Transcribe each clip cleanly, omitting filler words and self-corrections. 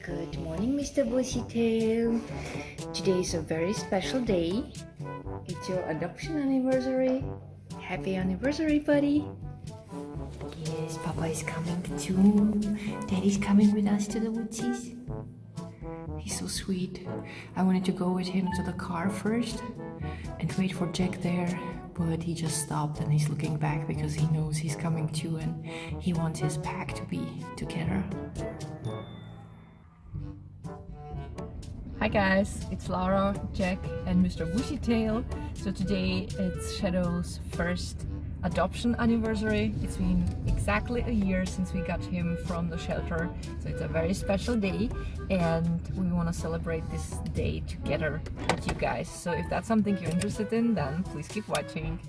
Good morning, Mr. Bushytail. Today is a very special day. It's your adoption anniversary. Happy anniversary, buddy. Yes, Papa is coming too. Daddy's coming with us to the woodsies. He's so sweet. I wanted to go with him to the car first and wait for Jack there, but he just stopped and he's looking back because he knows he's coming too and he wants his pack to be together. Hi guys, it's Laura, Jack and Mr. Bushytail. So today it's Shadow's first adoption anniversary. It's been exactly a year since we got him from the shelter. So it's a very special day and we want to celebrate this day together with you guys. So if that's something you're interested in, then please keep watching.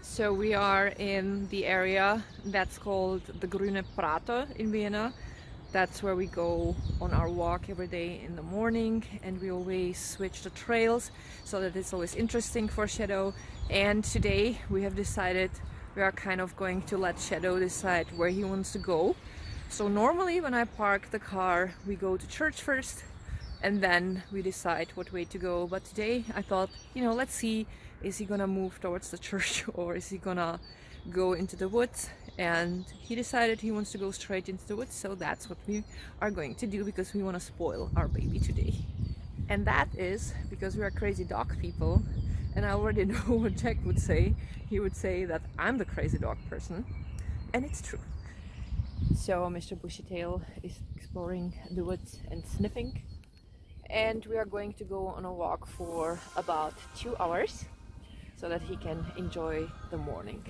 So we are in the area that's called the Grüne Prater in Vienna. That's where we go on our walk every day in the morning, and we always switch the trails so that it's always interesting for Shadow. And today we have decided we are kind of going to let Shadow decide where he wants to go. So normally when I park the car we go to church first and then we decide what way to go, but today I thought, let's see, is he gonna move towards the church or is he gonna go into the woods? And he decided he wants to go straight into the woods, so that's what we are going to do because we want to spoil our baby today. And that is because we are crazy dog people, and I already know what Jack would say. He would say that I'm the crazy dog person, and it's true. So Mr. Bushytail is exploring the woods and sniffing, and we are going to go on a walk for about 2 hours so that he can enjoy the morning.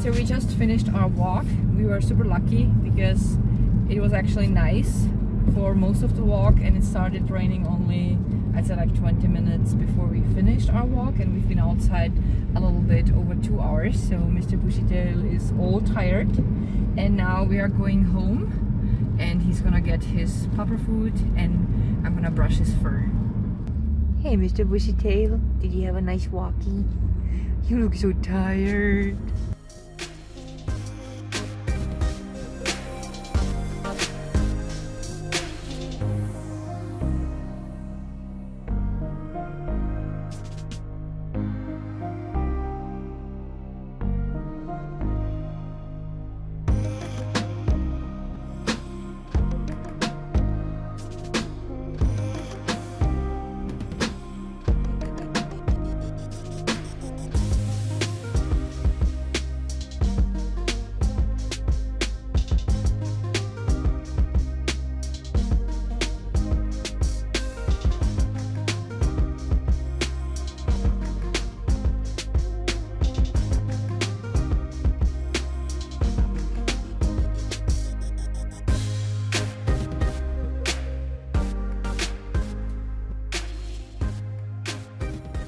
So we just finished our walk. We were super lucky because it was actually nice for most of the walk, and it started raining only, I'd say, like 20 minutes before we finished our walk, and we've been outside a little bit over 2 hours. So Mr. Bushytail is all tired, and now we are going home and he's gonna get his pupper food and I'm gonna brush his fur. Hey Mr. Bushytail, did you have a nice walkie? You look so tired.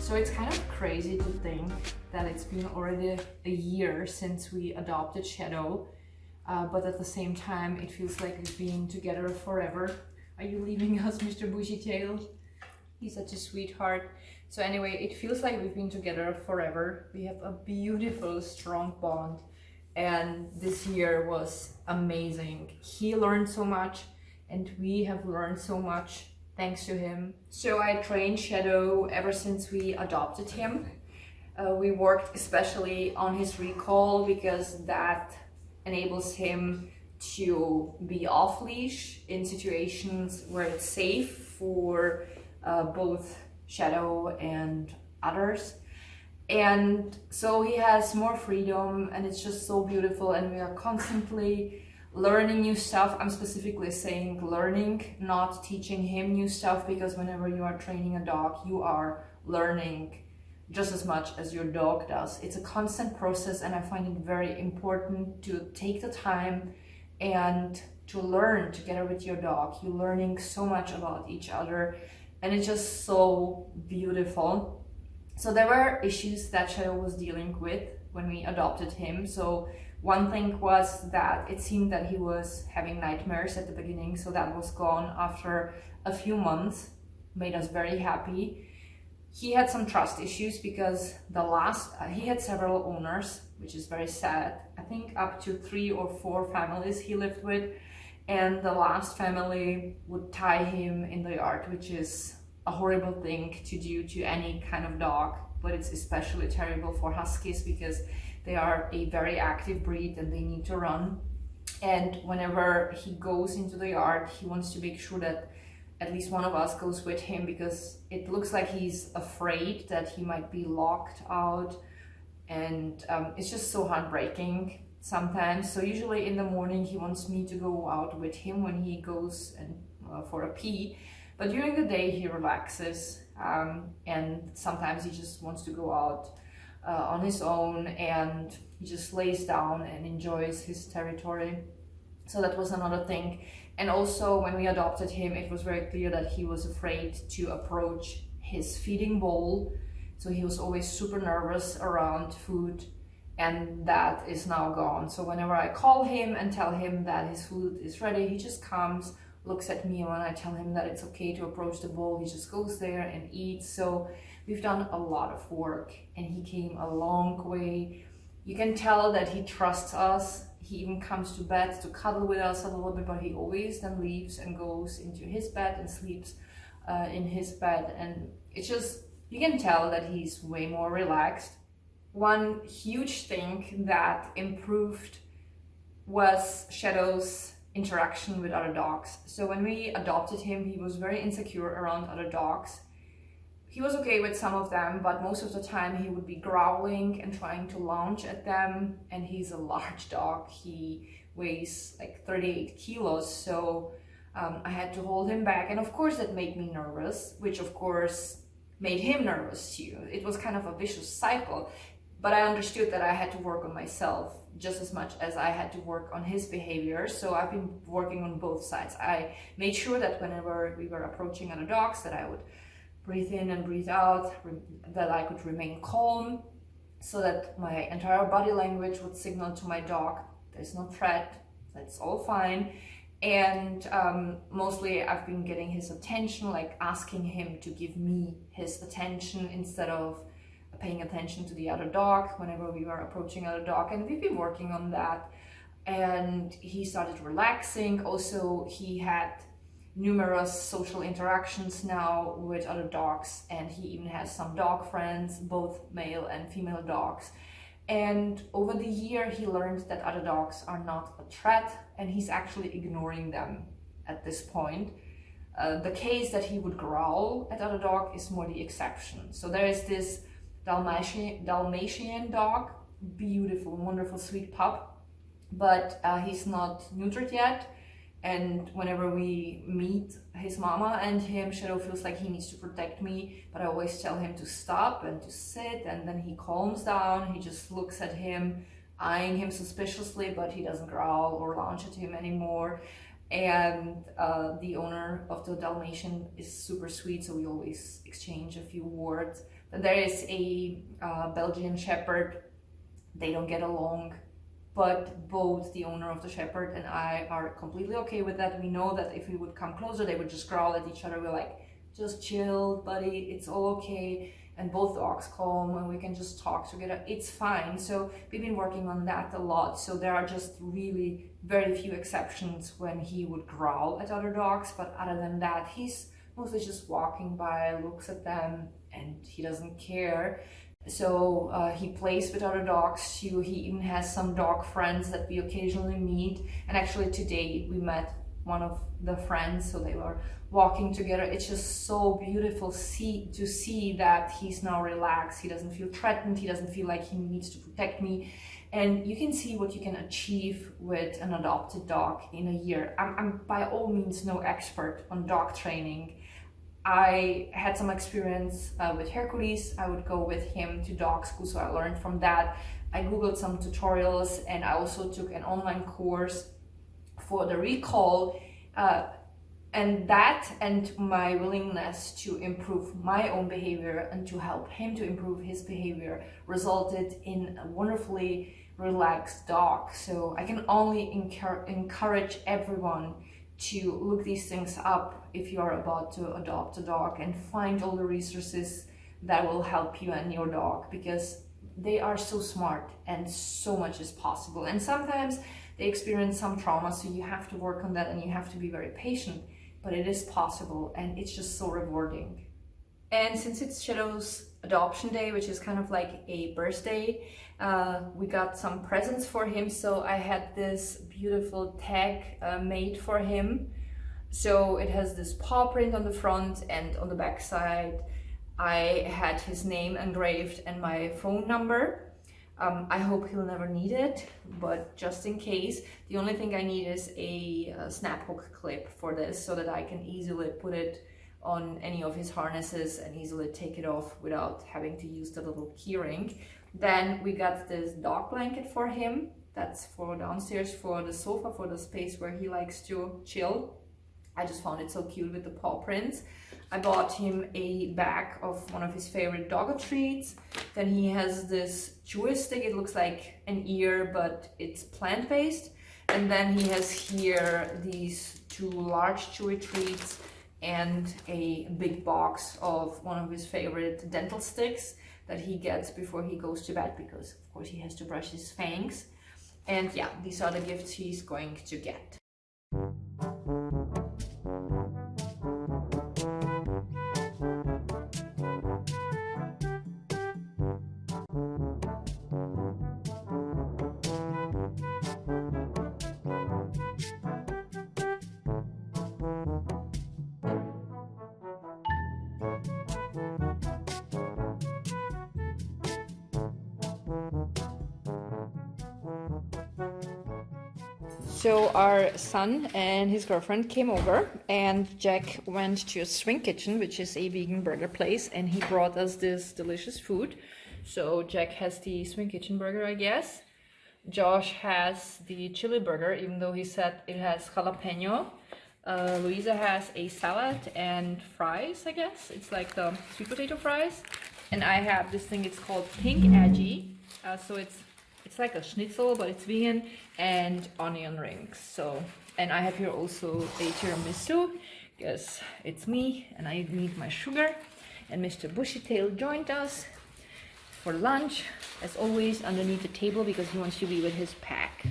So it's kind of crazy to think that it's been already a year since we adopted Shadow, but at the same time it feels like we've been together forever. Are you leaving us, Mr. Bushytail? He's such a sweetheart. So anyway, it feels like we've been together forever. We have a beautiful, strong bond, and this year was amazing. He learned so much and we have learned so much thanks to him. So I trained Shadow ever since we adopted him. We worked especially on his recall because that enables him to be off leash in situations where it's safe for both Shadow and others. And so he has more freedom, and it's just so beautiful, and we are constantly learning new stuff. I'm specifically saying learning, not teaching him new stuff, because whenever you are training a dog, you are learning just as much as your dog does. It's a constant process, and I find it very important to take the time and to learn together with your dog. You're learning so much about each other, and it's just so beautiful. So there were issues that Shadow was dealing with when we adopted him. So one thing was that it seemed that he was having nightmares at the beginning, so that was gone after a few months, made us very happy. He had some trust issues because he had several owners, which is very sad. I think up to 3 or 4 families he lived with, and the last family would tie him in the yard, which is a horrible thing to do to any kind of dog, but it's especially terrible for Huskies because they are a very active breed and they need to run. And whenever he goes into the yard, he wants to make sure that at least one of us goes with him, because it looks like he's afraid that he might be locked out, and it's just so heartbreaking sometimes. So usually in the morning he wants me to go out with him when he goes and for a pee. But during the day he relaxes, and sometimes he just wants to go out on his own, and he just lays down and enjoys his territory. So that was another thing. And also when we adopted him, it was very clear that he was afraid to approach his feeding bowl. So he was always super nervous around food, and that is now gone. So whenever I call him and tell him that his food is ready, he just comes, looks at me. When I tell him that it's okay to approach the bowl, he just goes there and eats. So we've done a lot of work, and he came a long way. You can tell that he trusts us. He even comes to bed to cuddle with us a little bit, but he always then leaves and goes into his bed and sleeps in his bed. And it's just, you can tell that he's way more relaxed. One huge thing that improved was Shadow's interaction with other dogs. So when we adopted him, he was very insecure around other dogs. He was okay with some of them, but most of the time he would be growling and trying to lunge at them. And he's a large dog. He weighs like 38 kilos. So I had to hold him back. And of course that made me nervous, which of course made him nervous too. It was kind of a vicious cycle. But I understood that I had to work on myself just as much as I had to work on his behavior. So I've been working on both sides. I made sure that whenever we were approaching other dogs, that I would breathe in and breathe out, that I could remain calm, so that my entire body language would signal to my dog, there's no threat, that's all fine. And mostly I've been getting his attention, like asking him to give me his attention instead of paying attention to the other dog whenever we were approaching other dog. And we've been working on that, and he started relaxing. Also, he had numerous social interactions now with other dogs, and he even has some dog friends, both male and female dogs. And over the year he learned that other dogs are not a threat, and he's actually ignoring them at this point. The case that he would growl at other dog is more the exception. So there is this Dalmatian dog, beautiful, wonderful, sweet pup, but he's not neutered yet. And whenever we meet his mama and him, Shadow feels like he needs to protect me, but I always tell him to stop and to sit, and then he calms down. He just looks at him, eyeing him suspiciously, but he doesn't growl or lunge at him anymore. And the owner of the Dalmatian is super sweet, so we always exchange a few words. Then there is a Belgian Shepherd. They don't get along, but both the owner of the Shepherd and I are completely okay with that. We know that if we would come closer, they would just growl at each other. We're like, just chill, buddy, it's all okay. And both dogs calm, and we can just talk together. It's fine. So we've been working on that a lot. So there are just really very few exceptions when he would growl at other dogs. But other than that, he's mostly just walking by, looks at them, and he doesn't care. So he plays with other dogs too. He even has some dog friends that we occasionally meet. And actually today we met one of the friends, so they were walking together. It's just so beautiful to see that he's now relaxed. He doesn't feel threatened. He doesn't feel like he needs to protect me. And you can see what you can achieve with an adopted dog in a year. I'm by all means no expert on dog training. I had some experience with Hercules. I would go with him to dog school, so I learned from that. I googled some tutorials, and I also took an online course for the recall, and that and my willingness to improve my own behavior and to help him to improve his behavior resulted in a wonderfully relaxed dog. So I can only encourage everyone to look these things up if you are about to adopt a dog, and find all the resources that will help you and your dog, because they are so smart and so much is possible. And sometimes they experience some trauma, so you have to work on that and you have to be very patient, but it is possible and it's just so rewarding. And since it's Shadow's adoption day, which is kind of like a birthday, we got some presents for him. So I had this beautiful tag made for him. So it has this paw print on the front, and on the back side I had his name engraved and my phone number. I hope he'll never need it, but just in case, the only thing I need is a snap hook clip for this, so that I can easily put it on any of his harnesses and easily take it off without having to use the little keyring. Then we got this dog blanket for him. That's for downstairs, for the sofa, for the space where he likes to chill. I just found it so cute with the paw prints. I bought him a bag of one of his favorite doggo treats. Then he has this chewy stick. It looks like an ear, but it's plant-based. And then he has here these two large chewy treats and a big box of one of his favorite dental sticks that he gets before he goes to bed, because of course he has to brush his fangs. And yeah, these are the gifts he's going to get. So our son and his girlfriend came over, and Jack went to a Swing Kitchen, which is a vegan burger place, and he brought us this delicious food. So Jack has the Swing Kitchen burger, I guess. Josh has the chili burger, even though he said it has jalapeno. Louisa has a salad and fries, I guess. It's like the sweet potato fries. And I have this thing, it's called Pink Edgy. So it's like a schnitzel, but it's vegan, and onion rings. So, and I have here also a tiramisu, because it's me and I need my sugar. And Mr. Bushytail joined us for lunch, as always, underneath the table, because he wants to be with his pack.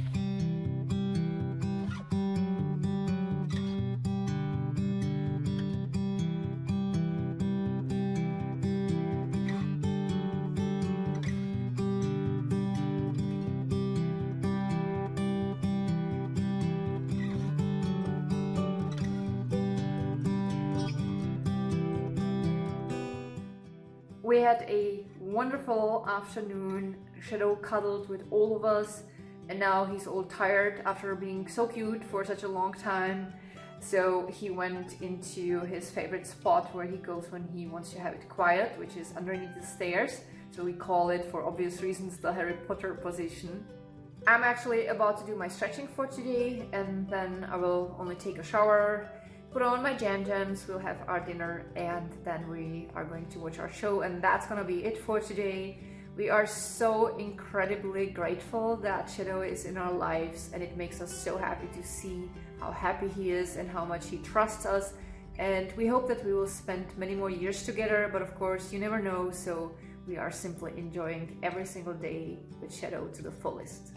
We had a wonderful afternoon. Shadow cuddled with all of us, and now he's all tired after being so cute for such a long time. So he went into his favorite spot where he goes when he wants to have it quiet, which is underneath the stairs. So we call it, for obvious reasons, the Harry Potter position. I'm actually about to do my stretching for today, and then I will only take a shower, put on my jams, we'll have our dinner, and then we are going to watch our show, and that's gonna be it for today. We are so incredibly grateful that Shadow is in our lives, and it makes us so happy to see how happy he is and how much he trusts us, and we hope that we will spend many more years together, but of course you never know, so we are simply enjoying every single day with Shadow to the fullest.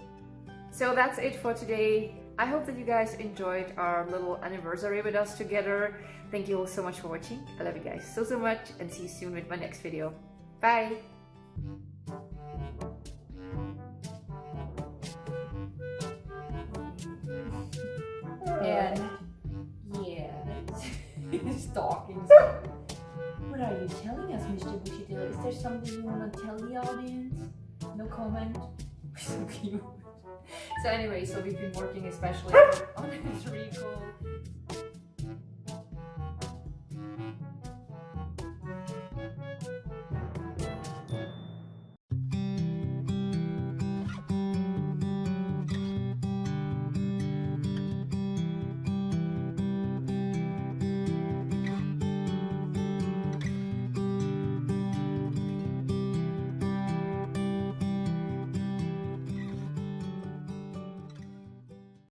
So that's it for today. I hope that you guys enjoyed our little anniversary with us together. Thank you all so much for watching. I love you guys so much, and see you soon with my next video. Bye! And stalking. What are you telling us, Mr. Bushytail? Is there something you want to tell the audience? No comment? So cute. So anyway, so we've been working especially on